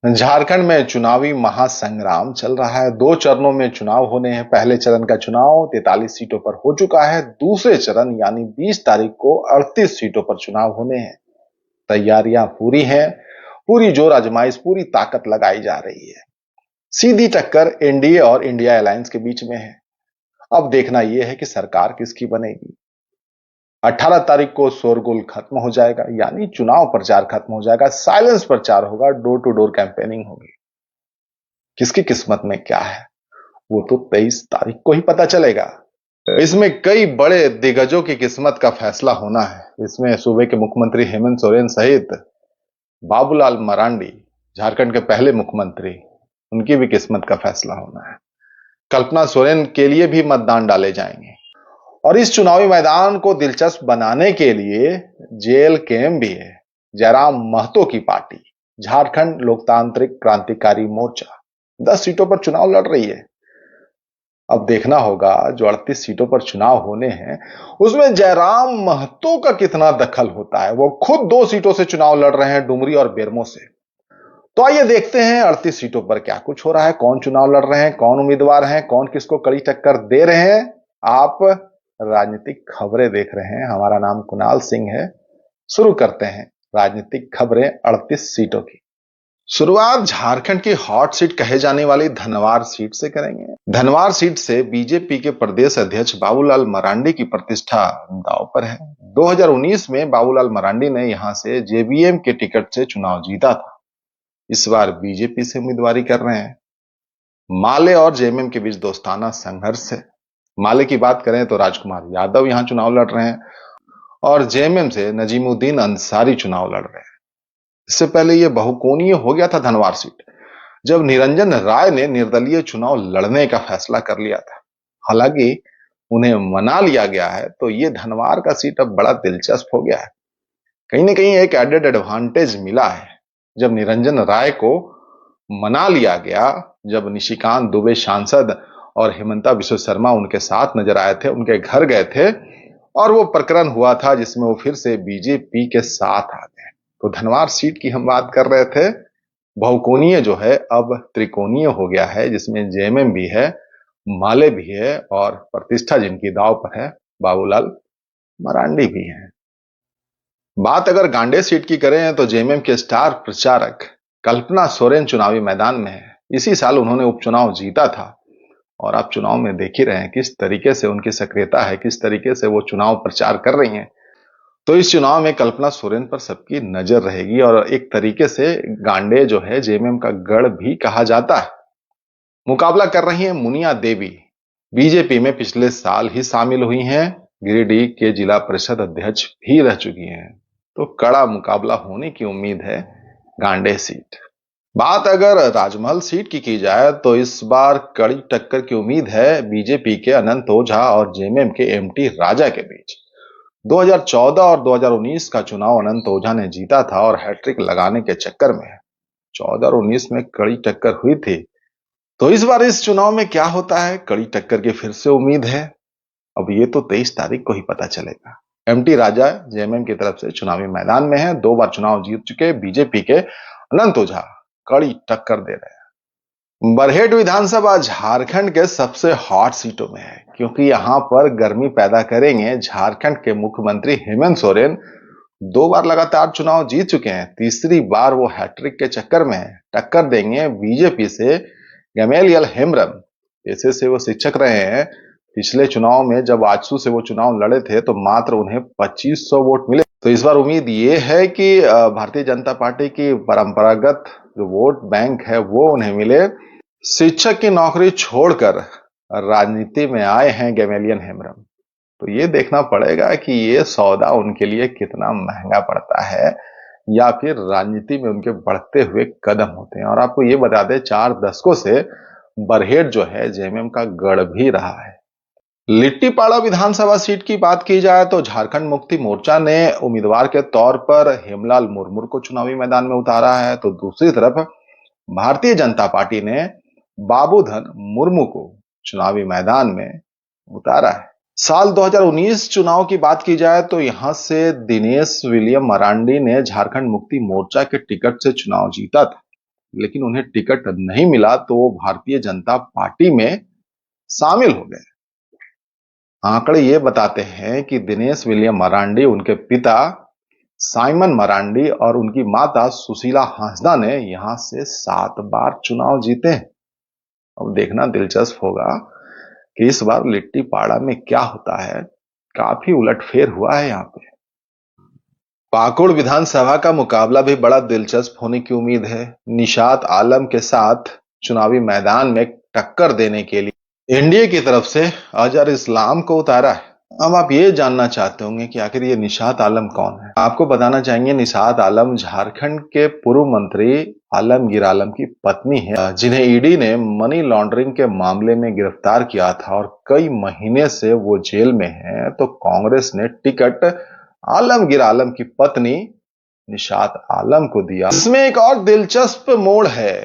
झारखंड में चुनावी महासंग्राम चल रहा है। 2 चरणों में चुनाव होने हैं। पहले चरण का चुनाव 43 सीटों पर हो चुका है। दूसरे चरण यानी 20 तारीख को 38 सीटों पर चुनाव होने हैं। तैयारियां पूरी हैं। पूरी जोर आजमाइश, पूरी ताकत लगाई जा रही है। सीधी टक्कर एनडीए और इंडिया अलायंस के बीच में है। अब देखना यह है कि सरकार किसकी बनेगी। 18 तारीख को शोरगुल खत्म हो जाएगा, यानी चुनाव प्रचार खत्म हो जाएगा। साइलेंस प्रचार होगा, डोर टू डोर कैंपेनिंग होगी। किसकी किस्मत में क्या है वो तो 23 तारीख को ही पता चलेगा। इसमें कई बड़े दिग्गजों की किस्मत का फैसला होना है। इसमें सूबे के मुख्यमंत्री हेमंत सोरेन सहित बाबूलाल मरांडी, झारखंड के पहले मुख्यमंत्री, उनकी भी किस्मत का फैसला होना है। कल्पना सोरेन के लिए भी मतदान डाले जाएंगे। और इस चुनावी मैदान को दिलचस्प बनाने के लिए जेल कैम भी है। जयराम महतो की पार्टी झारखंड लोकतांत्रिक क्रांतिकारी मोर्चा 10 सीटों पर चुनाव लड़ रही है। अब देखना होगा जो 38 सीटों पर चुनाव होने हैं उसमें जयराम महतो का कितना दखल होता है। वो खुद 2 सीटों से चुनाव लड़ रहे हैं, डुमरी और बेरमो से। तो आइए देखते हैं 38 सीटों पर क्या कुछ हो रहा है, कौन चुनाव लड़ रहे हैं, कौन उम्मीदवार हैं, कौन किसको कड़ी टक्कर दे रहे हैं। आप राजनीतिक खबरें देख रहे हैं। हमारा नाम कुणाल सिंह है। शुरू करते हैं राजनीतिक खबरें 38 सीटों की। शुरुआत झारखंड की हॉट सीट कहे जाने वाली धनवार सीट से करेंगे। धनवार सीट से बीजेपी के प्रदेश अध्यक्ष बाबूलाल मरांडी की प्रतिष्ठा दांव पर है। 2019 में बाबूलाल मरांडी ने यहां से जेबीएम के टिकट से चुनाव जीता था। इस बार बीजेपी से उम्मीदवारी कर रहे हैं। माले और जेएमएम के बीच दोस्ताना संघर्ष है। माले की बात करें तो राजकुमार यादव यहां चुनाव लड़ रहे हैं और जेएमएम से नजीमुद्दीन अंसारी चुनाव लड़ रहे हैं। इससे पहले यह बहुकोणीय हो गया था धनवार सीट, जब निरंजन राय ने निर्दलीय चुनाव लड़ने का फैसला कर लिया था। हालांकि उन्हें मना लिया गया है, तो यह धनवार का सीट अब बड़ा दिलचस्प हो गया है। कहीं ना कहीं एक एडेड एडवांटेज मिला है। जब निरंजन राय को मना लिया गया, जब निशिकांत दुबे सांसद और हेमंता बिश्व शर्मा उनके साथ नजर आए थे, उनके घर गए थे और वो प्रकरण हुआ था जिसमें वो फिर से बीजेपी के साथ आ गए। तो धनवार सीट की हम बात कर रहे थे। बहुकोणीय जो है अब त्रिकोणीय हो गया है, जिसमें जेएमएम भी है, माले भी है और प्रतिष्ठा जिनकी दांव पर है बाबूलाल मरांडी भी है। बात अगर गांडे सीट की करें तो जेएमएम के स्टार प्रचारक कल्पना सोरेन चुनावी मैदान में है। इसी साल उन्होंने उपचुनाव जीता था और आप चुनाव में देख ही रहे हैं किस तरीके से उनकी सक्रियता है, किस तरीके से वो चुनाव प्रचार कर रही हैं। तो इस चुनाव में कल्पना सोरेन पर सबकी नजर रहेगी और एक तरीके से गांडे जो है जेएमएम का गढ़ भी कहा जाता है। मुकाबला कर रही हैं मुनिया देवी, बीजेपी में पिछले साल ही शामिल हुई हैं, गिरिडीह के जिला परिषद अध्यक्ष भी रह चुकी हैं। तो कड़ा मुकाबला होने की उम्मीद है गांडे सीट। बात अगर राजमहल सीट की जाए तो इस बार कड़ी टक्कर की उम्मीद है बीजेपी के अनंत ओझा और जेएमएम के एमटी राजा के बीच। 2014 और 2019 का चुनाव अनंत ओझा ने जीता था और हैट्रिक लगाने के चक्कर में 14 और 19 में कड़ी टक्कर हुई थी। तो इस बार इस चुनाव में क्या होता है, कड़ी टक्कर की फिर से उम्मीद है। अब ये तो 23 तारीख को ही पता चलेगा। एमटी राजा जेएमएम की तरफ से चुनावी मैदान में है। 2 बार चुनाव जीत चुके बीजेपी के अनंत ओझा कड़ी टक्कर दे रहे हैं। बरहेट विधानसभा झारखंड के सबसे हॉट सीटों में है, क्योंकि यहां पर गर्मी पैदा करेंगे झारखंड के मुख्यमंत्री हेमंत सोरेन। 2 बार लगातार चुनाव जीत चुके हैं, तीसरी बार वो हैट्रिक के चक्कर में है। टक्कर देंगे बीजेपी से गमेलियल हेम्ब्रम। पेशे से वो शिक्षक रहे हैं। पिछले चुनाव में जब आजसू से वो चुनाव लड़े थे तो मात्र उन्हें 2500 वोट मिले। तो इस बार उम्मीद ये है कि भारतीय जनता पार्टी की परंपरागत जो वोट बैंक है वो उन्हें मिले। शिक्षक की नौकरी छोड़कर राजनीति में आए हैं गमेलियन हेम्ब्रम। तो ये देखना पड़ेगा कि ये सौदा उनके लिए कितना महंगा पड़ता है या फिर राजनीति में उनके बढ़ते हुए कदम होते हैं। और आपको ये बता दें, 4 दशकों से बरहेट जो है जेएमएम का गढ़ भी रहा है। लिट्टीपाड़ा विधानसभा सीट की बात की जाए तो झारखंड मुक्ति मोर्चा ने उम्मीदवार के तौर पर हेमलाल मुर्मू को चुनावी मैदान में उतारा है, तो दूसरी तरफ भारतीय जनता पार्टी ने बाबूधन मुर्मू को चुनावी मैदान में उतारा है। साल 2019 चुनाव की बात की जाए तो यहां से दिनेश विलियम मरांडी ने झारखंड मुक्ति मोर्चा के टिकट से चुनाव जीता था। लेकिन उन्हें टिकट नहीं मिला तो वो भारतीय जनता पार्टी में शामिल हो गए। आंकड़े ये बताते हैं कि दिनेश विलियम मरांडी, उनके पिता साइमन मरांडी और उनकी माता सुशीला हांसदा ने यहां से 7 बार चुनाव जीते हैं। अब देखना दिलचस्प होगा कि इस बार लिट्टीपाड़ा में क्या होता है। काफी उलटफेर हुआ है यहाँ पे। पाकुड़ विधानसभा का मुकाबला भी बड़ा दिलचस्प होने की उम्मीद है। निशात आलम के साथ चुनावी मैदान में टक्कर देने के लिए एनडीए की तरफ से अजहर इस्लाम को उतारा है। अब आप ये जानना चाहते होंगे कि आखिर ये निशात आलम कौन है। आपको बताना चाहेंगे, निशात आलम झारखंड के पूर्व मंत्री आलमगीर आलम की पत्नी है, जिन्हें ईडी ने मनी लॉन्ड्रिंग के मामले में गिरफ्तार किया था और कई महीने से वो जेल में है। तो कांग्रेस ने टिकट आलमगीर आलम की पत्नी निशात आलम को दिया। इसमें एक और दिलचस्प मोड़ है,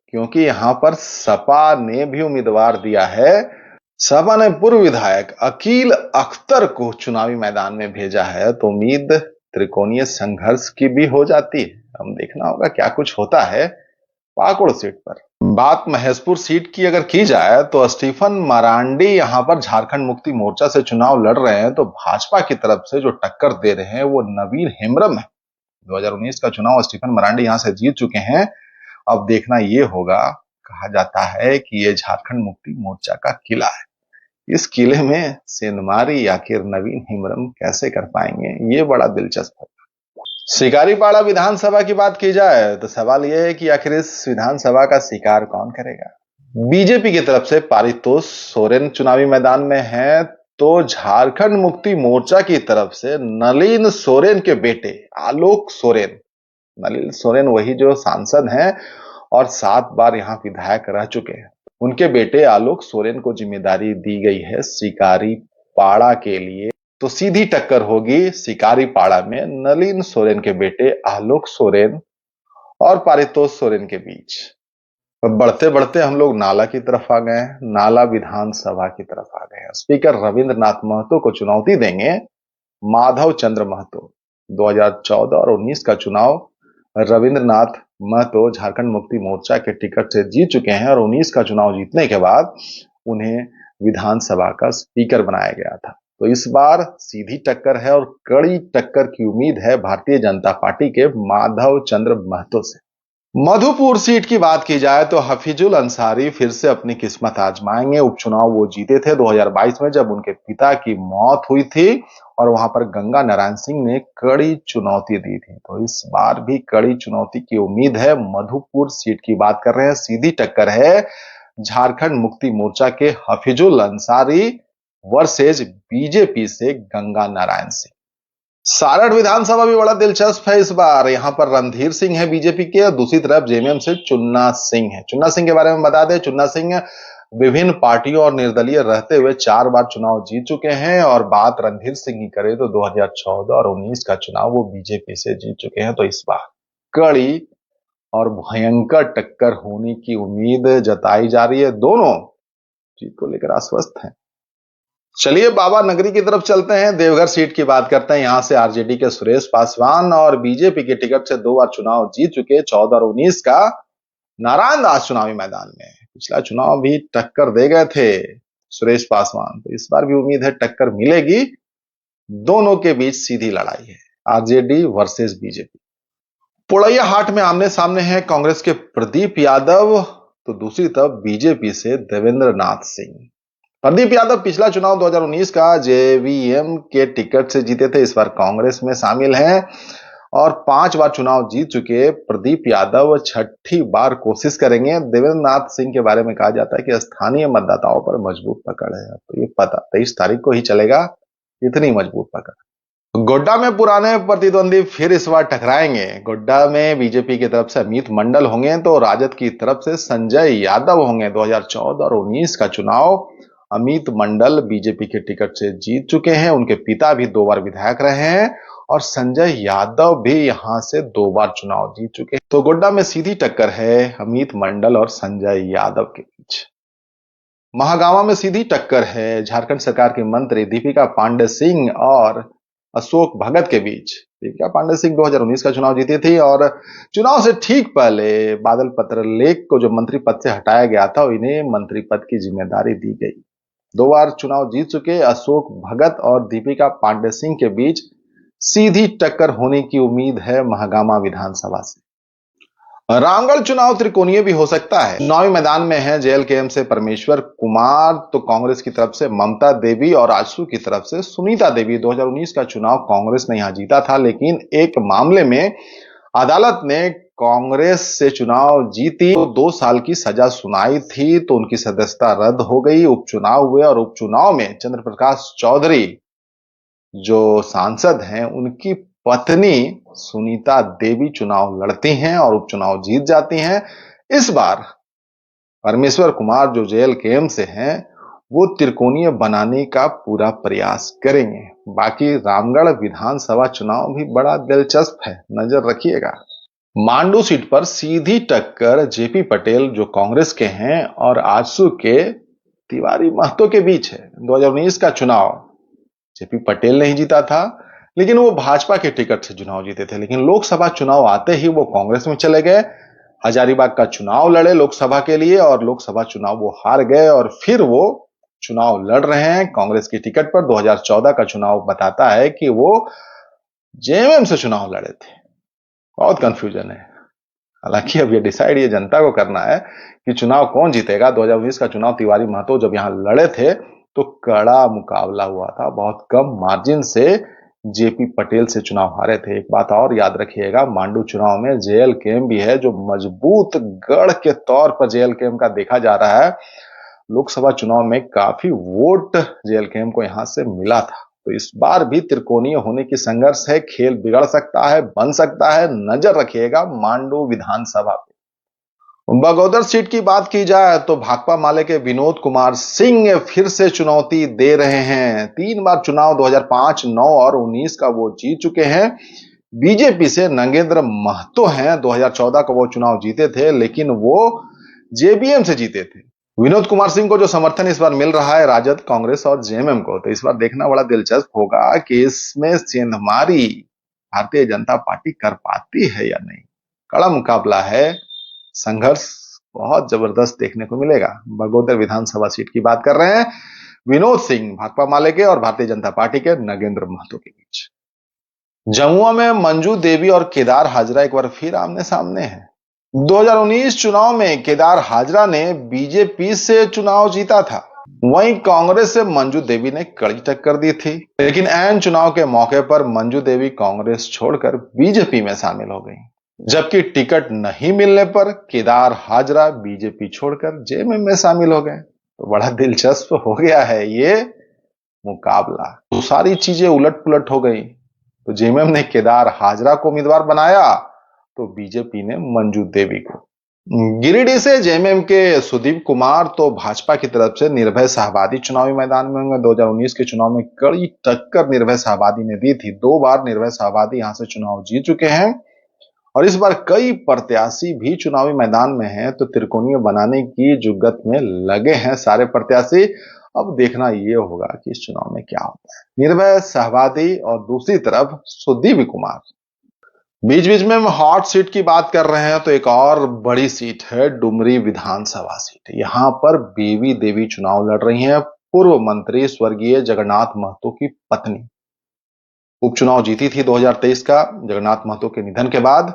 क्योंकि यहां पर सपा ने भी उम्मीदवार दिया है। सपा ने पूर्व विधायक अकील अख्तर को चुनावी मैदान में भेजा है, तो उम्मीद त्रिकोणीय संघर्ष की भी हो जाती है। हम देखना होगा क्या कुछ होता है पाकुड़ सीट पर। बात महेशपुर सीट की अगर की जाए तो स्टीफन मरांडी यहां पर झारखंड मुक्ति मोर्चा से चुनाव लड़ रहे हैं, तो भाजपा की तरफ से जो टक्कर दे रहे हैं वो नवीन हेम्ब्रम है। 2019 का चुनाव स्टीफन मरांडी यहां से जीत चुके हैं। अब देखना ये होगा, कहा जाता है कि ये झारखंड मुक्ति मोर्चा का किला है। इस किले में सेंधमारी आखिर नवीन हेम्ब्रम कैसे कर पाएंगे, ये बड़ा दिलचस्प है। शिकारीपाड़ा विधानसभा की बात की जाए तो सवाल यह है कि आखिर इस विधानसभा का शिकार कौन करेगा। बीजेपी की तरफ से पारितोष सोरेन चुनावी मैदान में है, तो झारखंड मुक्ति मोर्चा की तरफ से नलिन सोरेन के बेटे आलोक सोरेन, नलिन सोरेन वही जो सांसद हैं और 7 बार यहां विधायक रह चुके हैं, उनके बेटे आलोक सोरेन को जिम्मेदारी दी गई है शिकारीपाड़ा के लिए। तो सीधी टक्कर होगी शिकारीपाड़ा में नलिन सोरेन के बेटे आलोक सोरेन और पारितोष सोरेन के बीच। बढ़ते बढ़ते हम लोग नाला की तरफ आ गए हैं, नाला विधानसभा की तरफ आ गए हैं। स्पीकर रविंद्रनाथ महतो को चुनौती देंगे माधव चंद्र महतो। 2014 और 19 का चुनाव रविंद्रनाथ महतो झारखंड मुक्ति मोर्चा के टिकट से जीत चुके हैं और 19 का चुनाव जीतने के बाद उन्हें विधानसभा का स्पीकर बनाया गया था। तो इस बार सीधी टक्कर है और कड़ी टक्कर की उम्मीद है भारतीय जनता पार्टी के माधव चंद्र महतो से। मधुपुर सीट की बात की जाए तो हफीजुल अंसारी फिर से अपनी किस्मत आजमाएंगे। उपचुनाव वो जीते थे 2022 में, जब उनके पिता की मौत हुई थी और वहां पर गंगा नारायण सिंह ने कड़ी चुनौती दी थी। तो इस बार भी कड़ी चुनौती की उम्मीद है। मधुपुर सीट की बात कर रहे हैं, सीधी टक्कर है झारखंड मुक्ति मोर्चा के हफीजुल अंसारी वर्सेज बीजेपी से गंगा नारायण सिंह। सारठ विधानसभा भी बड़ा दिलचस्प है इस बार। यहां पर रणधीर सिंह है बीजेपी के और दूसरी तरफ जेएमएम से चुन्ना सिंह है। चुन्ना सिंह के बारे में बता दें, चुन्ना सिंह विभिन्न पार्टियों और निर्दलीय रहते हुए 4 बार चुनाव जीत चुके हैं और बात रणधीर सिंह की करें तो 2014 और 19 का चुनाव वो बीजेपी से जीत चुके हैं। तो इस बार कड़ी और भयंकर टक्कर होने की उम्मीद जताई जा रही है। दोनों जीत को लेकर आश्वस्त हैं। चलिए बाबा नगरी की तरफ चलते हैं, देवघर सीट की बात करते हैं। यहां से आरजेडी के सुरेश पासवान और बीजेपी के टिकट से 2 बार चुनाव जीत चुके 14 और 19 का नारायण दास चुनावी मैदान में। पिछला चुनाव भी टक्कर दे गए थे सुरेश पासवान, तो इस बार भी उम्मीद है टक्कर मिलेगी। दोनों के बीच सीधी लड़ाई है, आरजेडी वर्सेस बीजेपी। पोड़ैया हाट में आमने सामने है कांग्रेस के प्रदीप यादव, तो दूसरी तरफ बीजेपी से देवेंद्र नाथ सिंह। प्रदीप यादव पिछला चुनाव 2019 का जेवीएम के टिकट से जीते थे, इस बार कांग्रेस में शामिल हैं और 5 बार चुनाव जीत चुके प्रदीप यादव 6ठी बार कोशिश करेंगे। देवेंद्र नाथ सिंह के बारे में कहा जाता है कि स्थानीय मतदाताओं पर मजबूत पकड़ है, तो ये पता 23 तारीख को ही चलेगा इतनी मजबूत पकड़। गोड्डा में पुराने प्रतिद्वंदी फिर इस बार टकराएंगे। गोड्डा में बीजेपी की तरफ से अमित मंडल होंगे तो राजद की तरफ से संजय यादव होंगे। 2014 और 19 का चुनाव अमित मंडल बीजेपी के टिकट से जीत चुके हैं, उनके पिता भी 2 बार विधायक रहे हैं और संजय यादव भी यहां से 2 बार चुनाव जीत चुके हैं। तो गोड्डा में सीधी टक्कर है अमित मंडल और संजय यादव के बीच। महागामा में सीधी टक्कर है झारखंड सरकार की मंत्री दीपिका पांडे सिंह और अशोक भगत के बीच। दीपिका पांडे सिंह 2019 का चुनाव जीती थी और चुनाव से ठीक पहले बादल पत्रलेख को जो मंत्री पद से हटाया गया था, इन्हें मंत्री पद की जिम्मेदारी दी गई। 2 बार चुनाव जीत चुके अशोक भगत और दीपिका पांडे सिंह के बीच सीधी टक्कर होने की उम्मीद है महागामा विधानसभा से। रामगढ़ चुनाव त्रिकोणीय भी हो सकता है। चुनावी मैदान में है जेएलकेएम से परमेश्वर कुमार, तो कांग्रेस की तरफ से ममता देवी और आजसू की तरफ से सुनीता देवी। 2019 का चुनाव कांग्रेस ने यहां जीता था, लेकिन एक मामले में अदालत ने कांग्रेस से चुनाव जीती तो 2 साल की सजा सुनाई थी, तो उनकी सदस्यता रद्द हो गई। उपचुनाव हुए और उपचुनाव में चंद्र प्रकाश चौधरी जो सांसद हैं, उनकी पत्नी सुनीता देवी चुनाव लड़ती हैं और उपचुनाव जीत जाती हैं। इस बार परमेश्वर कुमार जो जेएलकेएम से हैं, वो त्रिकोणीय बनाने का पूरा प्रयास करेंगे। बाकी रामगढ़ विधानसभा चुनाव भी बड़ा दिलचस्प है, नजर रखिएगा। मांडू सीट पर सीधी टक्कर जेपी पटेल जो कांग्रेस के हैं और आजसू के तिवारी महतो के बीच है। 2019 का चुनाव जेपी पटेल ने ही जीता था, लेकिन वो भाजपा के टिकट से चुनाव जीते थे। लेकिन लोकसभा चुनाव आते ही वो कांग्रेस में चले गए, हजारीबाग का चुनाव लड़े लोकसभा के लिए और लोकसभा चुनाव वो हार गए और फिर वो चुनाव लड़ रहे हैं कांग्रेस की टिकट पर। 2014 का चुनाव बताता है कि वो जेएमएम से चुनाव लड़े थे। बहुत कंफ्यूजन है। हालांकि अब ये डिसाइड ये जनता को करना है कि चुनाव कौन जीतेगा। 2019 का चुनाव तिवारी महतो जब यहां लड़े थे तो कड़ा मुकाबला हुआ था, बहुत कम मार्जिन से जेपी पटेल से चुनाव हारे थे। एक बात और याद रखिएगा, मांडू चुनाव में जेएलकेएम भी है, जो मजबूत गढ़ के तौर पर जेएलकेएम का देखा जा रहा है। लोकसभा चुनाव में काफी वोट जेएलकेएम को यहां से मिला था, तो इस बार भी त्रिकोणीय होने की संघर्ष है। खेल बिगड़ सकता है, बन सकता है, नजर रखिएगा मांडू विधानसभा पे। बगोदर सीट की बात की जाए तो भाकपा माले के विनोद कुमार सिंह फिर से चुनौती दे रहे हैं। 3 बार चुनाव 2005, 9 और 19 का वो जीत चुके हैं। बीजेपी से नगेंद्र महतो हैं, 2014 का वो चुनाव जीते थे, लेकिन वो जेबीएम से जीते थे। विनोद कुमार सिंह को जो समर्थन इस बार मिल रहा है राजद, कांग्रेस और जेएमएम को, तो इस बार देखना बड़ा दिलचस्प होगा कि इसमें सेंधमारी भारतीय जनता पार्टी कर पाती है या नहीं। कड़ा मुकाबला है, संघर्ष बहुत जबरदस्त देखने को मिलेगा। बगोदर विधानसभा सीट की बात कर रहे हैं, विनोद सिंह भाकपा माले के और भारतीय जनता पार्टी के नगेंद्र महतो के बीच। जमुआ में मंजू देवी और केदार हाजरा एक बार फिर आमने सामने हैं। 2019 चुनाव में केदार हाजरा ने बीजेपी से चुनाव जीता था, वहीं कांग्रेस से मंजू देवी ने कड़ी टक्कर दी थी। लेकिन ऐन चुनाव के मौके पर मंजू देवी कांग्रेस छोड़कर बीजेपी में शामिल हो गई, जबकि टिकट नहीं मिलने पर केदार हाजरा बीजेपी छोड़कर जेएमएम में शामिल हो गए। तो बड़ा दिलचस्प हो गया है ये मुकाबला। तो सारी चीजें उलट पुलट हो गई। तो जेएमएम ने केदार हाजरा को उम्मीदवार बनाया, तो बीजेपी ने मंजू देवी को। गिरिडीह से जेएमएम के सुदीप कुमार तो भाजपा की तरफ से निर्भय शाहबादी चुनावी मैदान में होंगे। 2019 के चुनाव में कड़ी टक्कर निर्भय शाहबादी ने दी थी। 2 बार निर्भय शाहबादी यहां से चुनाव जीत चुके हैं और इस बार कई प्रत्याशी भी चुनावी मैदान में हैं, तो त्रिकोणीय बनाने की जुगत में लगे हैं सारे प्रत्याशी। अब देखना ये होगा कि इस चुनाव में क्या होता है। निर्भय शाहबादी और दूसरी तरफ सुदीप कुमार। बीच बीच में हम हॉट सीट की बात कर रहे हैं, तो एक और बड़ी सीट है डुमरी विधानसभा सीट। यहां पर बेबी देवी चुनाव लड़ रही हैं, पूर्व मंत्री स्वर्गीय जगन्नाथ महतो की पत्नी। उपचुनाव जीती थी 2023 का। जगन्नाथ महतो के निधन के बाद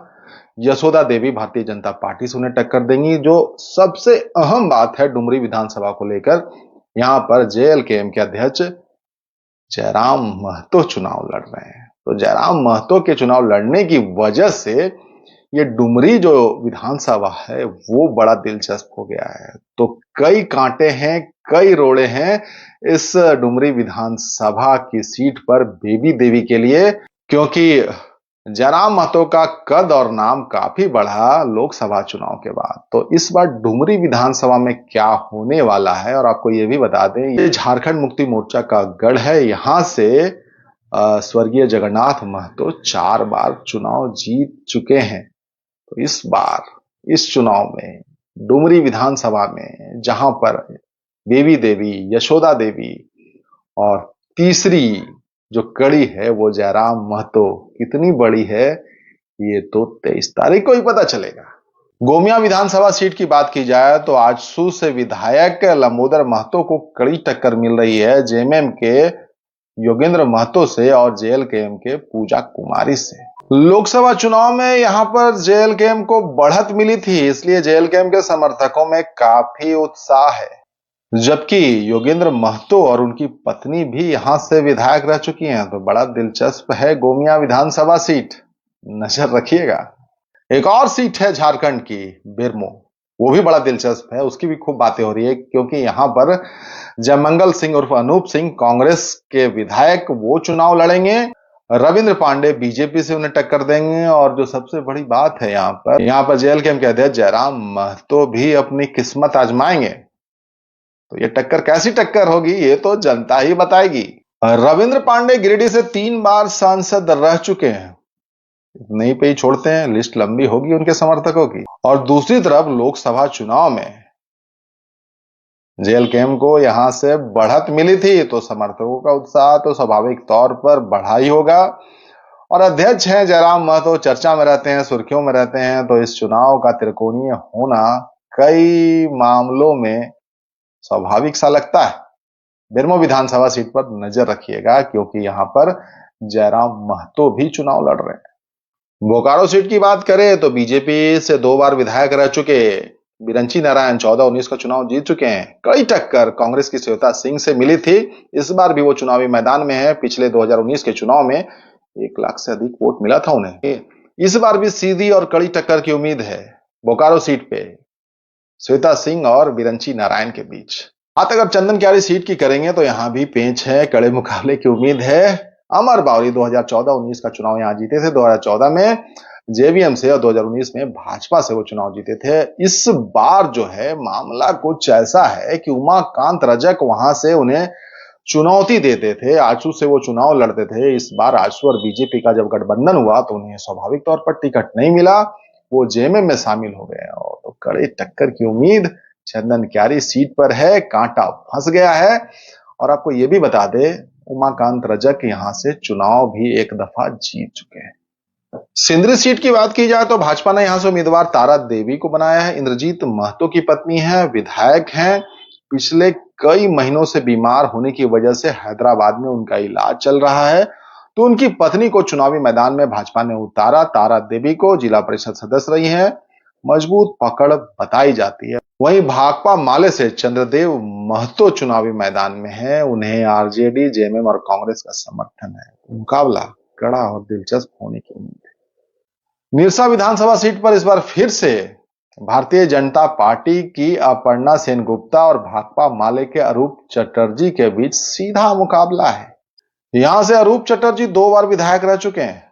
यशोदा देवी भारतीय जनता पार्टी से उन्हें टक्कर देंगी। जो सबसे अहम बात है डुमरी विधानसभा को लेकर, यहां पर जेएलकेएम के अध्यक्ष जयराम महतो चुनाव लड़ रहे हैं। तो जयराम महतो के चुनाव लड़ने की वजह से ये डुमरी जो विधानसभा है वो बड़ा दिलचस्प हो गया है। तो कई कांटे हैं, कई रोड़े हैं इस डुमरी विधानसभा की सीट पर बेबी देवी के लिए, क्योंकि जयराम महतो का कद और नाम काफी बढ़ा लोकसभा चुनाव के बाद। तो इस बार डुमरी विधानसभा में क्या होने वाला है, और आपको ये भी बता दें, ये झारखंड मुक्ति मोर्चा का गढ़ है। यहां से स्वर्गीय जगन्नाथ महतो 4 बार चुनाव जीत चुके हैं। तो इस बार इस चुनाव में डुमरी विधानसभा में, जहां पर बेबी देवी, यशोदा देवी और तीसरी जो कड़ी है वो जयराम महतो कितनी बड़ी है ये तो 23 तारीख को ही पता चलेगा। गोमिया विधानसभा सीट की बात की जाए तो आजसू से विधायक लंबोदर महतो को कड़ी टक्कर मिल रही है जेएमएम के योगेंद्र महतो से और जेएलकेएम के पूजा कुमारी से। लोकसभा चुनाव में यहां पर जेएलकेएम को बढ़त मिली थी, इसलिए जेएलकेएम के समर्थकों में काफी उत्साह है। जबकि योगेंद्र महतो और उनकी पत्नी भी यहां से विधायक रह चुकी हैं, तो बड़ा दिलचस्प है गोमिया विधानसभा सीट, नजर रखिएगा। एक और सीट है झारखंड की बेरमो, वो भी बड़ा दिलचस्प है, उसकी भी खूब बातें हो रही है क्योंकि यहां पर जयमंगल सिंह उर्फ अनूप सिंह कांग्रेस के विधायक वो चुनाव लड़ेंगे, रविंद्र पांडे बीजेपी से उन्हें टक्कर देंगे और जो सबसे बड़ी बात है यहाँ पर जेएलकेएम के अध्यक्ष जयराम महतो भी अपनी किस्मत आजमाएंगे। तो ये टक्कर कैसी टक्कर होगी ये तो जनता ही बताएगी। रविंद्र पांडे गिरिडीह से 3 बार सांसद रह चुके हैं, नहीं पे ही छोड़ते हैं, लिस्ट लंबी होगी उनके समर्थकों की। और दूसरी तरफ लोकसभा चुनाव में जेएलकेएम को यहां से बढ़त मिली थी, तो समर्थकों का उत्साह तो स्वाभाविक तौर पर बढ़ा ही होगा। और अध्यक्ष हैं जयराम महतो, चर्चा में रहते हैं, सुर्खियों में रहते हैं, तो इस चुनाव का त्रिकोणीय होना कई मामलों में स्वाभाविक सा लगता है। बेरमो विधानसभा सीट पर नजर रखिएगा क्योंकि यहां पर जयराम महतो भी चुनाव लड़ रहे हैं। बोकारो सीट की बात करें तो बीजेपी से 2 बार विधायक रह चुके बिरंची नारायण 14-19 का चुनाव जीत चुके हैं। कई टक्कर कांग्रेस की श्वेता सिंह से मिली थी, इस बार भी वो चुनावी मैदान में है। पिछले 2019 के चुनाव में 1 लाख से अधिक वोट मिला था उन्हें। इस बार भी सीधी और कड़ी टक्कर की उम्मीद है बोकारो सीट पे श्वेता सिंह और बिरंची नारायण के बीच। बात अगर चंदन क्यारी सीट की करेंगे तो यहां भी पेंच है, कड़े मुकाबले की उम्मीद है। अमर बावरी 2014-19 का चुनाव यहां जीते थे, 2014 में जेवीएम से और 2019 में भाजपा से वो चुनाव जीते थे। इस बार जो है मामला कुछ ऐसा है कि उमाकांत रजक वहां से उन्हें चुनौती देते थे, आजसू से वो चुनाव लड़ते थे। इस बार आजसू और बीजेपी का जब गठबंधन हुआ तो उन्हें स्वाभाविक तौर पर टिकट नहीं मिला, वो जेएमएम में शामिल हो गए और तो कड़े टक्कर की उम्मीद चंदन क्यारी सीट पर है, कांटा फंस गया है। और आपको ये भी बता दे उमाकांत रजक यहां से चुनाव भी एक दफा जीत चुके हैं। सिंदरी सीट की बात की जाए तो भाजपा ने यहां से उम्मीदवार तारा देवी को बनाया है। इंद्रजीत महतो की पत्नी है, विधायक हैं, पिछले कई महीनों से बीमार होने की वजह से हैदराबाद में उनका इलाज चल रहा है, तो उनकी पत्नी को चुनावी मैदान में भाजपा ने उतारा। तारा देवी को जिला परिषद सदस्य रही हैं, मजबूत पकड़ बताई जाती है। वहीं भाकपा माले से चंद्रदेव महतो चुनावी मैदान में है, उन्हें आरजेडी, जेएमएम और कांग्रेस का समर्थन है। मुकाबला कड़ा और दिलचस्प होने की उम्मीद है। निरसा विधानसभा सीट पर इस बार फिर से भारतीय जनता पार्टी की अपर्णा सेनगुप्ता और भाकपा माले के अरूप चटर्जी के बीच सीधा मुकाबला है। यहां से अरूप चटर्जी 2 बार विधायक रह चुके हैं,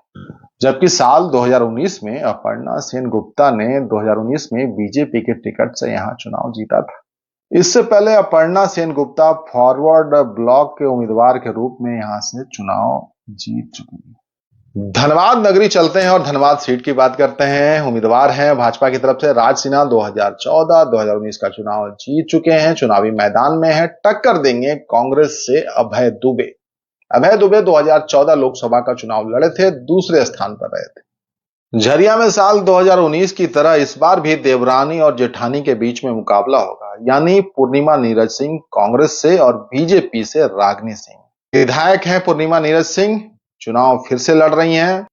जबकि साल 2019 में अपर्णा सेनगुप्ता ने 2019 में बीजेपी के टिकट से यहां चुनाव जीता था। इससे पहले अपर्णा सेनगुप्ता फॉरवर्ड ब्लॉक के उम्मीदवार के रूप में यहां से चुनाव जीत चुकी है। धनबाद नगरी चलते हैं और धनबाद सीट की बात करते हैं। उम्मीदवार हैं भाजपा की तरफ से राज सिन्हा, 2014-2019 का चुनाव जीत चुके हैं, चुनावी मैदान में है, टक्कर देंगे कांग्रेस से अभय दुबे। अभय दुबे 2014 लोकसभा का चुनाव लड़े थे, दूसरे स्थान पर रहे थे। झरिया में साल 2019 की तरह इस बार भी देवरानी और जेठानी के बीच में मुकाबला होगा, यानी पूर्णिमा नीरज सिंह कांग्रेस से और बीजेपी से रागनी सिंह। विधायक हैं पूर्णिमा नीरज सिंह, चुनाव फिर से लड़ रही हैं,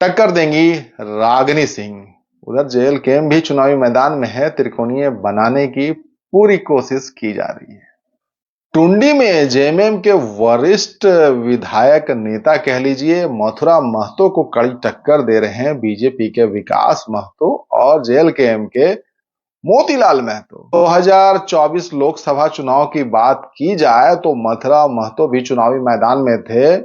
टक्कर देंगी रागनी सिंह। उधर जेएलकेएम भी चुनावी मैदान में है, त्रिकोणीय बनाने की पूरी कोशिश की जा रही है। टुंडी में जेएमएम के वरिष्ठ विधायक नेता कह लीजिए मथुरा महतो को कड़ी टक्कर दे रहे हैं बीजेपी के विकास महतो और जेएलकेएम के मोतीलाल महतो। 2024 लोकसभा चुनाव की बात की जाए तो मथुरा महतो भी चुनावी मैदान में थे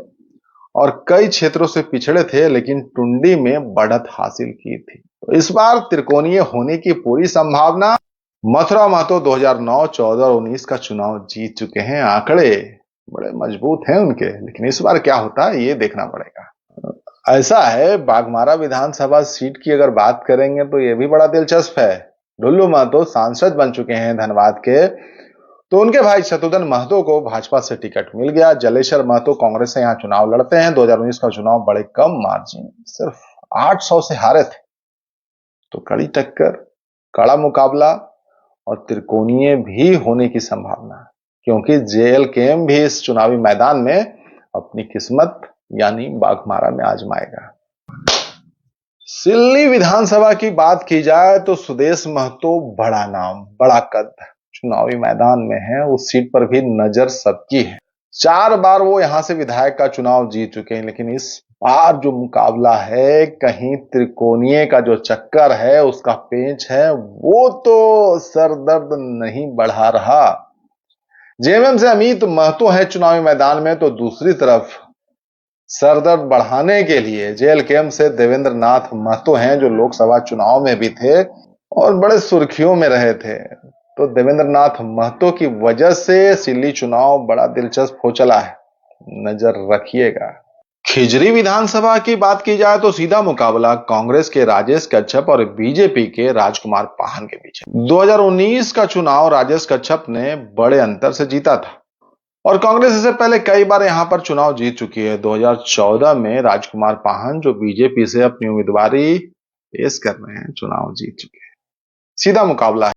और कई क्षेत्रों से पिछड़े थे, लेकिन टुंडी में बढ़त हासिल की थी। तो इस बार त्रिकोणीय होने की पूरी संभावना। मथुरा महतो 2009, 14 और 19 का चुनाव जीत चुके हैं, आंकड़े बड़े मजबूत हैं उनके, लेकिन इस बार क्या होता है ये देखना पड़ेगा। ऐसा है बाघमारा विधानसभा सीट की अगर बात करेंगे तो ये भी बड़ा दिलचस्प है। ढुल्लू महतो सांसद बन चुके हैं धनबाद के, तो उनके भाई शत्रुघ्न महतो को भाजपा से टिकट मिल गया। जलेश्वर महतो कांग्रेस से यहां चुनाव लड़ते हैं। 2019 का चुनाव बड़े कम मार्जिन, सिर्फ 800 से हारे थे। तो कड़ी टक्कर, कड़ा मुकाबला और त्रिकोणीय भी होने की संभावना है, क्योंकि जेएलकेएम भी इस चुनावी मैदान में अपनी किस्मत यानी बाघमारा में आजमाएगा। सिल्ली विधानसभा की बात की जाए तो सुदेश महतो बड़ा नाम, बड़ा कद चुनावी मैदान में है। उस सीट पर भी नजर सबकी है। 4 बार वो यहां से विधायक का चुनाव जीत चुके हैं, लेकिन इस बार जो मुकाबला है, कहीं त्रिकोणीय का जो चक्कर है, उसका पेंच है, वो तो सरदर्द नहीं बढ़ा रहा। जेएमएम से अमित महतो है चुनावी मैदान में, तो दूसरी तरफ सरदर्द बढ़ाने के लिए जेएलकेएम से देवेंद्र नाथ महतो हैं, जो लोकसभा चुनाव में भी थे और बड़े सुर्खियों में रहे थे। तो देवेंद्र नाथ महतो की वजह से सिल्ली चुनाव बड़ा दिलचस्प हो चला है, नजर रखिएगा। खिजरी विधानसभा की बात की जाए तो सीधा मुकाबला कांग्रेस के राजेश कच्छप और बीजेपी के राजकुमार पाहन के बीच है। 2019 का चुनाव राजेश कच्छप ने बड़े अंतर से जीता था और कांग्रेस इससे पहले कई बार यहां पर चुनाव जीत चुकी है। 2014 में राजकुमार पाहन, जो बीजेपी से अपनी उम्मीदवारी पेश कर रहे हैं, चुनाव जीत चुके हैं। सीधा मुकाबला है।